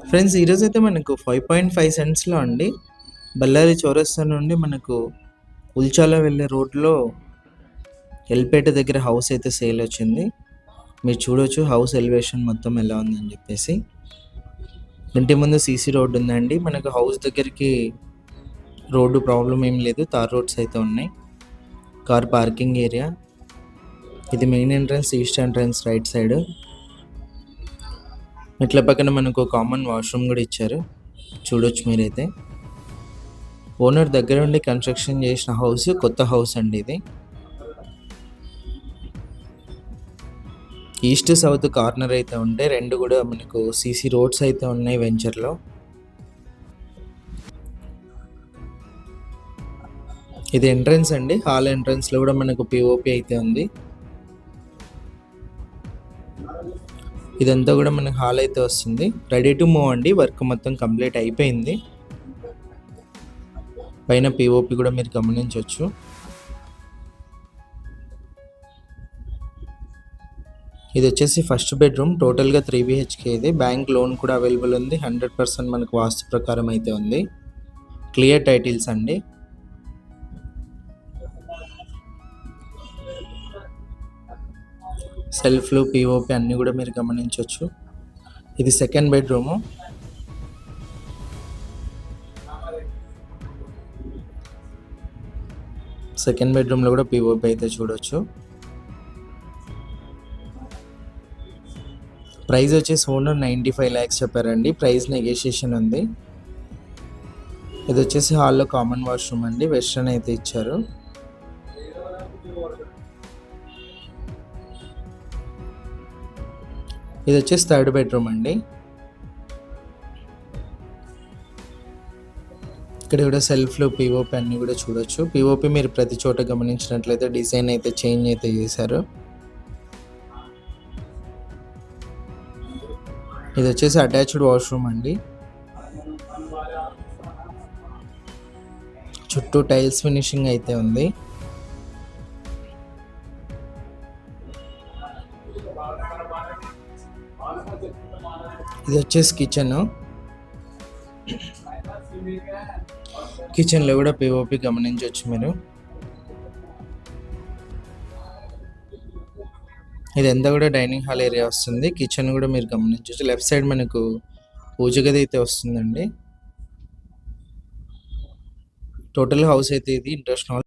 Friends ఈరోజైతే మనకు 5.5 సెంట్స్‌లో అండి బళ్ళారి చౌరస్తా నుండి మనకు ఉల్చాల వెళ్ళే రోడ్‌లో ఎల్పేట దగ్గర హౌస్ అయితే సేల్ వచ్చింది. మీరు చూడొచ్చు హౌస్ ఎలివేషన్ మొత్తం ఎలా ఉందని చెప్పేసి. ఇంటి ముందు సీసీ రోడ్ ఉందండి. మనకు హౌస్ దగ్గరికి రోడ్డు ప్రాబ్లం ఏం లేదు. తార్ రోడ్స్ అయితే ఉన్నాయి. Car parking area. ఇది main entrance, east entrance right side. మెట్ల పక్కన మనకు కామన్ వాష్రూమ్ కూడా ఇచ్చారు. చూడొచ్చు మీరైతే. ఓనర్ దగ్గర ఉండి కన్స్ట్రక్షన్ చేసిన హౌస్, కొత్త హౌస్ అండి ఇది. ఈస్ట్ సౌత్ కార్నర్ అయితే ఉంటాయి. రెండు కూడా మనకు సీసీ రోడ్స్ అయితే ఉన్నాయి వెంచర్లో. ఇది ఎంట్రన్స్ అండి. హాల్ ఎంట్రన్స్లో కూడా మనకు పిఓపి అయితే ఉంది. ఇదంతా కూడా మనకు హాల్ అయితే వస్తుంది. రెడీ టు మూవ్ అండి. వర్క్ మొత్తం కంప్లీట్ అయిపోయింది. పైన పిఓపి కూడా మీరు గమనించవచ్చు. ఇది వచ్చేసి ఫస్ట్ బెడ్రూమ్. టోటల్గా 3 BHK ఇది. బ్యాంక్ లోన్ కూడా అవైలబుల్ ఉంది. 100% మనకు వాస్తు ప్రకారం అయితే ఉంది. క్లియర్ టైటిల్స్ అండి. సెల్ఫ్లు, పిఓపి అన్నీ కూడా మీరు గమనించవచ్చు. ఇది సెకండ్ బెడ్రూము. సెకండ్ బెడ్రూమ్లో కూడా పిఓపి అయితే చూడొచ్చు. ప్రైస్ వచ్చేసి ఓనర్ 95 lakhs చెప్పారండి. ప్రైస్ నెగోషియేషన్ ఉంది. ఇది వచ్చేసి హాల్లో కామన్ వాష్రూమ్ అండి. వెస్ట్రన్ అయితే ఇచ్చారు. ఇది వచ్చేసి థర్డ్ బెడ్రూమ్ అండి. ఇక్కడ కూడా సెల్ఫ్లు, పిఓపి అన్నీ కూడా చూడొచ్చు. పిఓపి మీరు ప్రతి చోట గమనించినట్లయితే డిజైన్ అయితే చేంజ్ అయితే చేశారు. ఇది వచ్చేసి అటాచ్డ్ వాష్రూమ్ అండి. చుట్టూ టైల్స్ ఫినిషింగ్ అయితే ఉంది. ఇది వచ్చేసి కిచెన్లో కూడా పిఓపి గమనించవచ్చు మీరు. ఇదంతా కూడా డైనింగ్ హాల్ ఏరియా వస్తుంది. కిచెన్ కూడా మీరు గమనించవచ్చు. లెఫ్ట్ సైడ్ మనకు పూజ గది అయితే వస్తుందండి. టోటల్ హౌస్ అయితే ఇది ఇంటర్నేషనల్